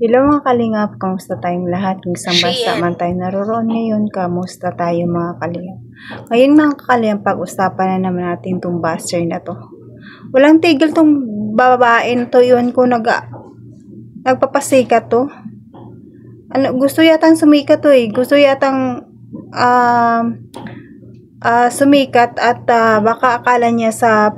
Hello mga kalingap, kamusta tayong lahat? Kung saan bansa man tayo naroon ngayon, kamusta tayo mga kalingap? Ngayon mga kalingap, pag-usapan na naman natin itong baser na to. Walang tigil tong babae to, yun ko nagpapasikat to. Gusto yatang sumikat to eh. Gusto yatang sumikat at baka akala niya sa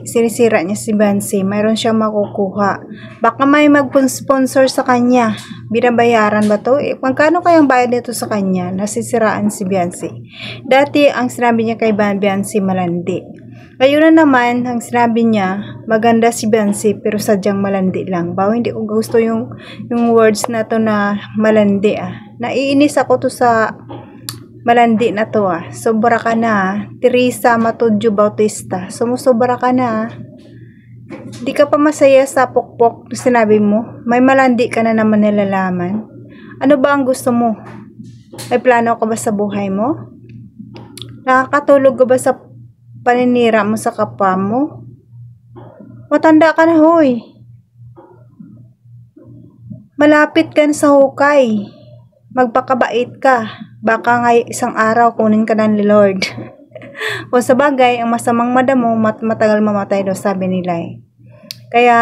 sinisira niya si Bansi, mayroon siyang makukuha. Baka may mag-sponsor sa kanya. Binabayaran ba to? Magkano kayang bayad nito sa kanya? Nasisiraan si Bansi. Dati, ang sinabi niya kay Bansi, malandi. Ngayon na naman, ang sinabi niya, maganda si Bansi, pero sadyang malandi lang. Hindi ko gusto yung words na to na malandi Naiinis ako to sa malandi na to Sobra ka na. Teresa Matudyo Bautista. Sumusobra ka na. Di ka pa masaya sa pukpok na sinabi mo. May malandi ka na naman nilalaman. Ano ba ang gusto mo? May plano ka ba sa buhay mo? Nakakatulog ka ba sa paninira mo sa kapwa mo? Matanda ka na hoy. Malapit ka na sa hukay. Magpakabait ka. Baka nga isang araw kunin ka ng Lord. O sa bagay, ang masamang madamo matagal mamatay daw, sabi nila Kaya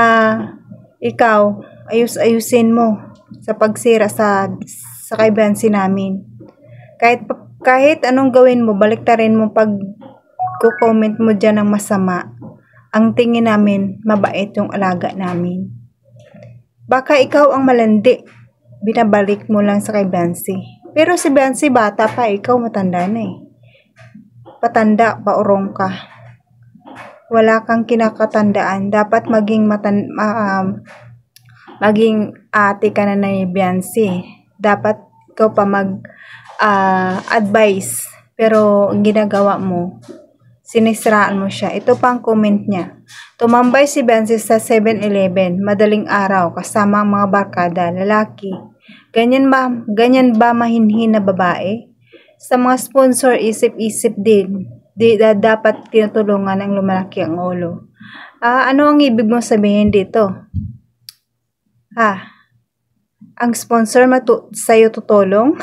ikaw, ayusin mo sa pagsira sa kaibansi namin. Kahit anong gawin mo, baliktarin mo pag comment mo dyan ng masama. Ang tingin namin, mabait yung alaga namin. Baka ikaw ang malandi. Binabalik mo lang sa kaibansi. Pero si Bansi bata pa, ikaw matanda na Patanda, paurong ka. Wala kang kinakatandaan. Dapat maging ate ka na ni Bansi. Dapat ikaw pa advice. Pero ang ginagawa mo, sinisiraan mo siya. Ito pa ang comment niya. Tumambay si Bansi sa 7-Eleven, madaling araw, kasama ang mga barkada, lalaki. Ganyan ba mahinhin na babae? Sa mga sponsor, isip-isip din. Dapat tinutulungan ng lumalaki ang ulo. Ano ang ibig mong sabihin dito? Ang sponsor sa'yo tutulong?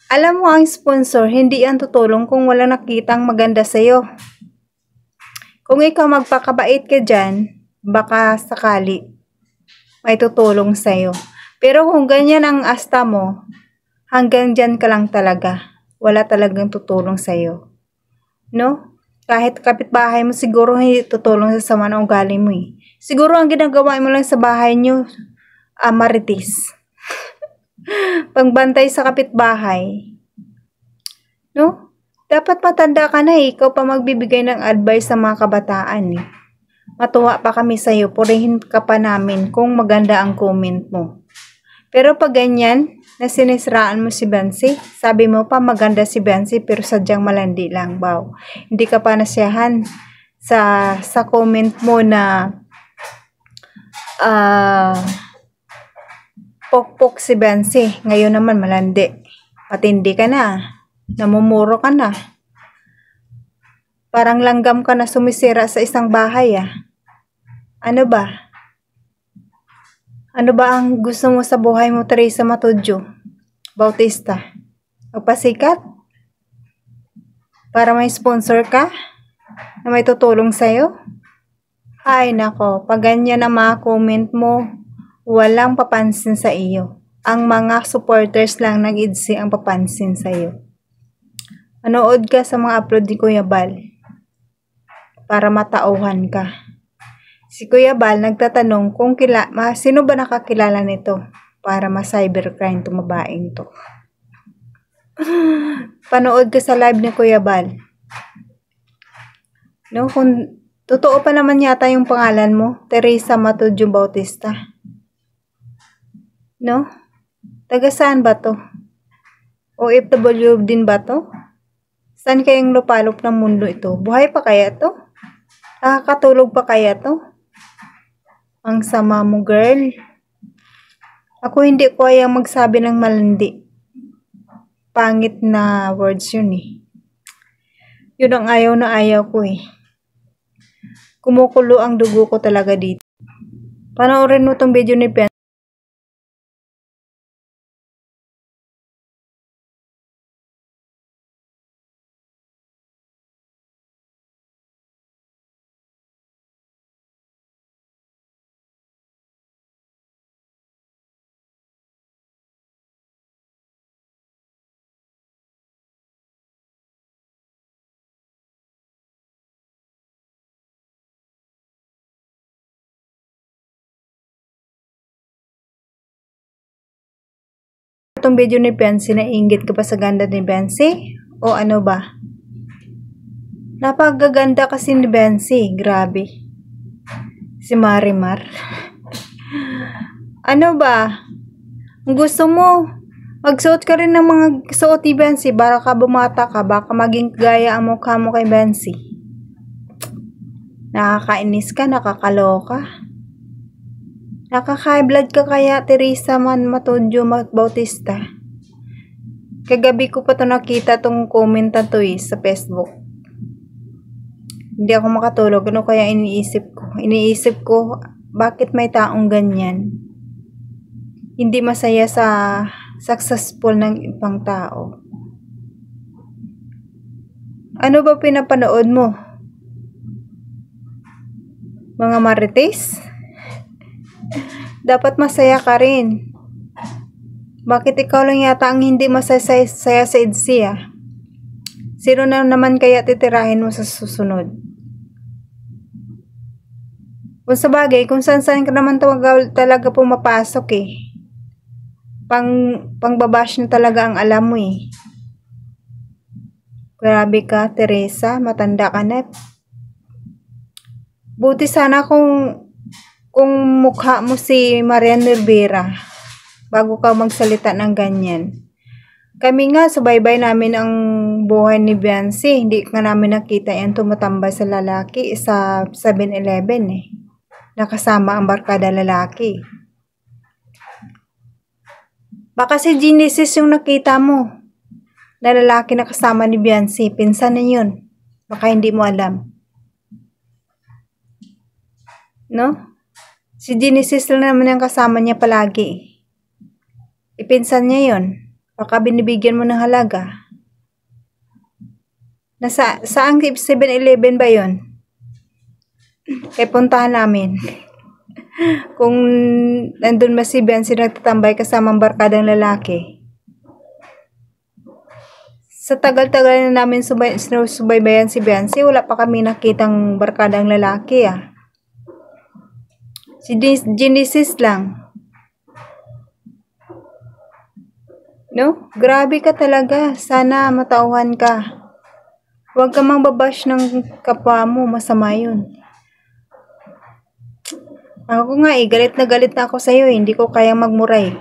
Alam mo, ang sponsor, hindi yan tutulong kung wala nakitang maganda sa'yo. Kung ikaw magpakabait ka dyan, baka sakali may tutulong sa'yo. Pero kung ganyan ang asta mo, hanggang dyan ka lang talaga. Wala talagang tutulong sa'yo. No? Kahit kapitbahay mo, siguro hindi tutulong sa sama ng ugali mo Siguro ang ginagawa mo lang sa bahay nyo, marites. Pangbantay sa kapitbahay. No? Dapat matanda ka na ikaw pa magbibigay ng advice sa mga kabataan Matuwa pa kami sa'yo, purihin ka pa namin kung maganda ang comment mo. Pero pag ganyan, na sinisiraan mo si Bansi, sabi mo pa maganda si Bansi pero sadyang malandi lang, Hindi ka pa nasiyahan sa comment mo na pokpok si Bansi. Ngayon naman malandi. Matindi ka na. Namumuro ka na. Parang langgam ka na sumisira sa isang bahay Ano ba? Ano ba ang gusto mo sa buhay mo, Teresa Matudyo Bautista? Magpasikat? Para may sponsor ka? Na may tutulong sa'yo? Ay nako, pag ganyan ang mga comment mo, walang papansin sa iyo. Ang mga supporters lang nag-idsi ang papansin sa iyo. Manood ka sa mga upload ni Kuya Bal para matauhan ka. Si Kuya Bal nagtatanong kung sino ba nakakilala nito para ma-cybercrime itong babaeng to. Panood ka sa live ni Kuya Bal. No, kung totoo pa naman yata yung pangalan mo, Teresa Matudyo Bautista. No? Taga saan ba to? OFW din ba to? Saan kayang lupalop ng mundo ito? Buhay pa kaya to? Nakakatulog pa kaya to? Ang sama mo, girl. Ako hindi ko kayang magsabi ng malandi. Pangit na words yun Yun ang ayaw na ayaw ko Kumukulo ang dugo ko talaga dito. Panoorin mo tong video ni Ben. Itong video ni Bensi, nainggit ka pa sa ganda ni Bensi? O ano ba? Napagaganda kasi ni Bensi. Grabe. Si Marimar. Ano ba? Gusto mo? Magsuot ka rin ng mga suot ni Bensi. Para ka bumata ka. Baka maging gaya ang mukha mo kay Bensi. Nakakainis ka. Nakakaloka. Nakaka-high blood ka kaya, Teresa Matudyo Bautista. Kagabi ko pa to nakita tong comment na to sa Facebook. Hindi ako makatulog. Ano kaya iniisip ko? Iniisip ko, bakit may taong ganyan? Hindi masaya sa successful ng ibang tao. Ano ba pinapanood mo? Mga marites? Dapat masaya ka rin. Bakit ikaw lang yata ang hindi masaya sa EDSA? Sino na naman kaya titirahin mo sa susunod? Kung sa bagay, kung saan ka naman talaga pumapasok Pangbabash na talaga ang alam mo Grabe ka, Teresa. Matanda ka na. Buti sana kung mukha mo si Marian Rivera bago ka magsalita ng ganyan. Kami nga, subaybay namin ang buhay ni Bensi. Hindi ka namin nakita yan tumatambay sa lalaki sa 7-Eleven Nakasama ang barkada lalaki. Baka si Genesis yung nakita mo na lalaki na kasama ni Bensi. Pinsan na yun. Baka hindi mo alam. No? Si Genesis lang naman yung kasama niya palagi. Ipinsan niya yun. Baka binibigyan mo ng halaga. Saang 7-Eleven ba yun? Kaya puntahan namin. Kung nandun ba si Bensi nagtatambay kasamang barkadang lalaki. Sa tagal-tagal na namin subaybayan si Bensi, wala pa kami nakitang barkadang lalaki Si Genesis lang. No? Grabe ka talaga. Sana matauhan ka. Huwag ka mang babash ng kapwa mo. Masama yun. Ako nga galit na ako sa'yo Hindi ko kayang magmuray.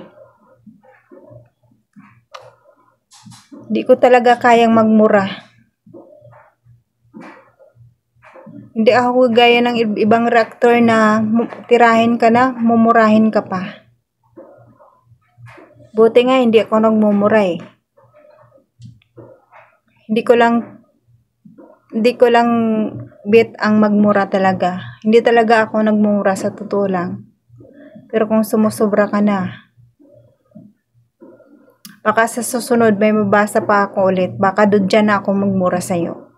Hindi ko talaga kayang magmura. Hindi ako gaya ng ibang reactor na tirahin ka na, mumurahin ka pa. Buti nga hindi ako nagmumura Hindi ko lang bit ang magmura talaga. Hindi talaga ako nagmumura sa totoo lang. Pero kung sumusobra ka na, baka sa susunod may mabasa pa ako ulit. Baka doon dyan na ako magmura sa'yo.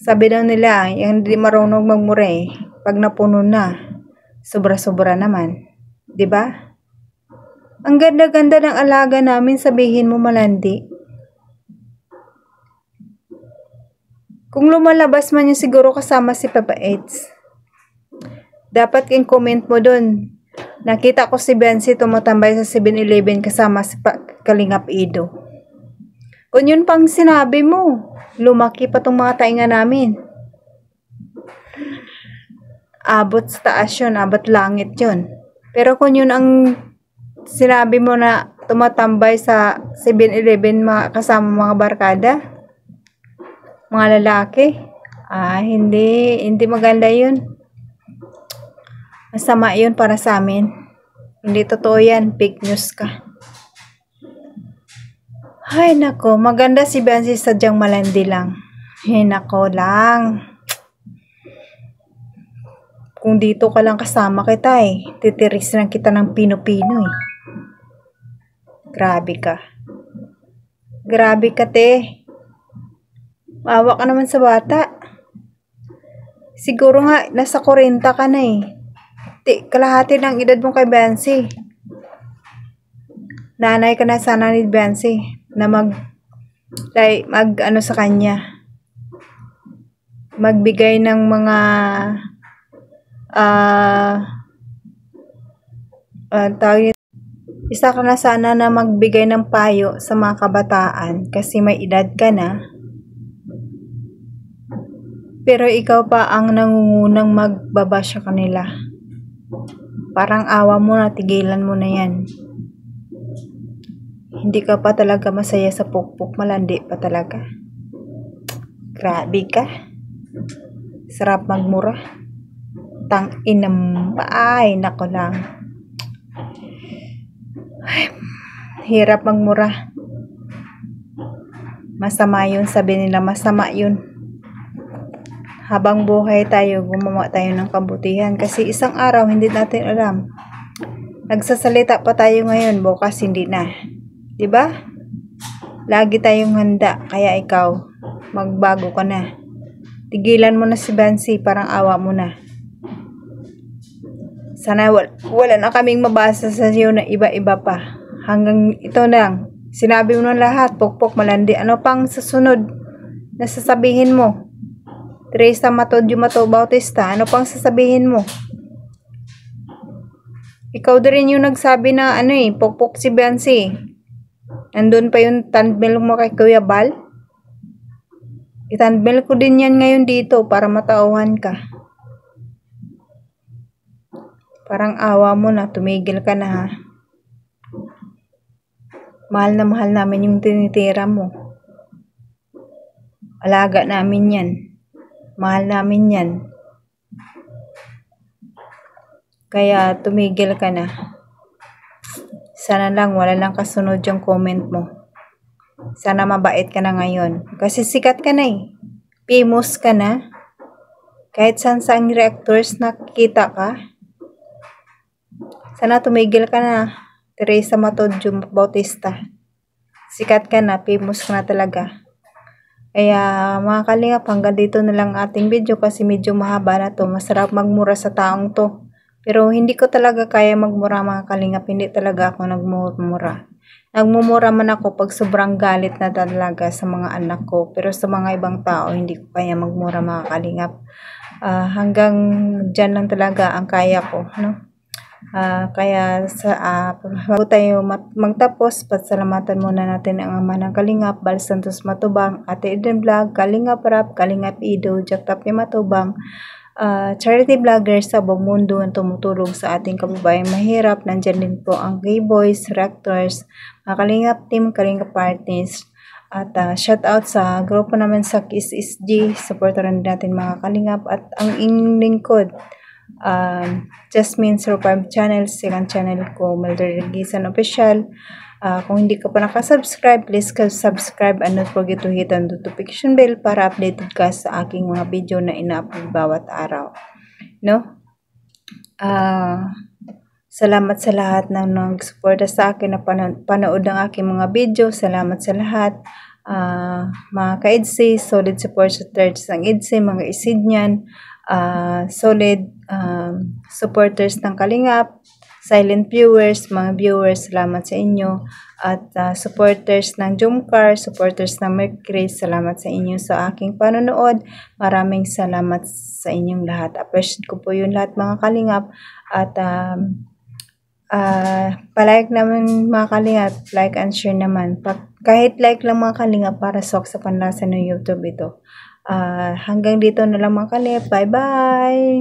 Sabi daw nila, yung hindi marunong magmura pag napuno na, sobra-sobra naman. 'Di ba? Ang ganda-ganda ng alaga namin, sabihin mo malandi. Kung lumalabas man yung siguro kasama si Papa Eds. Dapat yung comment mo dun. Nakita ko si Bensi tumatambay sa 7-Eleven kasama si Kalingap Ido. Kung yun pang sinabi mo, lumaki pa tong mga tainga namin. Abot sa taas yun, abot langit yun. Pero kung yun ang sinabi mo na tumatambay sa 7-Eleven kasama mga barkada, mga lalaki, hindi maganda yun. Masama yun para sa amin. Hindi totoo yan, fake news ka. Ay nako, maganda si Bensi, sadyang malandi lang. Ay nako lang. Kung dito ka lang kasama kita titiris lang kita ng pino-pino Grabe ka. Grabe ka, te. Maawa ka naman sa bata. Siguro nga, nasa 40 ka na kalahati ng edad mo kay Bensi. Nanay ka na sana ni Bensi na ano sa kanya. Magbigay ng mga isa ka na sana na magbigay ng payo sa mga kabataan kasi may edad ka na. Pero ikaw pa ang nangungunang magbaba sa kanila. Parang awa mo na, tigilan mo na yan. Hindi ka pa talaga masaya sa pukpuk, malandi pa talaga. Grabe ka. Sarap magmura. Tang-inam pa. Ay, nako lang. Ay, hirap magmura. Masama yun, sabi nila, masama yun. Habang buhay tayo, gumawa tayo ng kabutihan. Kasi isang araw, hindi natin alam. Nagsasalita pa tayo ngayon, bukas hindi na. Diba? Lagi tayong handa. Kaya ikaw, magbago ka na. Tigilan mo na si Bensi, parang awa mo na. Sana wala na kaming mabasa sa iyo na iba-iba pa. Hanggang ito lang. Sinabi mo na lahat, pokpok, malandi. Ano pang susunod na sasabihin mo? Teresa Matodyo Mato Bautista, ano pang sasabihin mo? Ikaw din yung nagsabi na pokpok si Bensi. Nandun pa yung thumbnail mo kay Kuya Bal. I-thumbnail ko din yan ngayon dito para matauhan ka. Parang awa mo na, tumigil ka na ha. Mahal na mahal namin yung tinitira mo. Alaga namin yan. Mahal namin yan. Kaya tumigil ka na. Sana lang wala lang kasunod yung comment mo. Sana mabait ka na ngayon. Kasi sikat ka na Famous ka na. Kahit saan reactors nakikita ka. Sana tumigil ka na. Teresa Matodyo Bautista. Sikat ka na. Famous ka na talaga. Kaya mga kalingap, hanggang dito na lang ating video kasi medyo mahaba na to. Masarap magmura sa taong to. Pero hindi ko talaga kaya magmura mga kalingap. Hindi talaga ako nagmumura. Nagmumura man ako pag sobrang galit na talaga sa mga anak ko. Pero sa mga ibang tao, hindi ko kaya magmura mga kalingap. Hanggang dyan lang talaga ang kaya ko. No? Kaya bago tayo magtapos, pasalamatan muna natin ang ama ng Kalingap, Bal Santos Matubang, Ate Eden Vlog, Kalingap Rap, Kalingap Ido, Jaktap ni Matubang, charity vloggers sa buong mundo ang tumutulong sa ating kababayang mahirap. Nandyan din po ang gay boys, rectors, mga Kalingap team, Kalingap parties. At shout out sa grupo naman sa KISSG, supportan natin mga Kalingap at ang inyong lingkod. Jasmine Survive Channel, second channel ko, Melder Regisan Official. Kung hindi ka pa nakasubscribe, please subscribe and don't forget to hit the notification bell para updated ka sa aking mga video na ina-upload bawat araw. No? Salamat sa lahat na nag-suporta sa akin na panood ng aking mga video. Salamat sa lahat. Mga ka-EDSI, solid support sa thirds ng EDSI, mga isidnyan, solid supporters ng Kalingap, silent viewers, mga viewers, salamat sa inyo. At supporters ng Jumcar, supporters ng Mercury, salamat sa inyo sa aking panonood. Maraming salamat sa inyong lahat. Appreciate ko po yun lahat mga Kalingap. At palike naman mga Kalingap, like and share naman. Kahit like lang mga Kalingap para sa panlasa ng YouTube ito. Hanggang dito na lang mga Kalingap. Bye bye!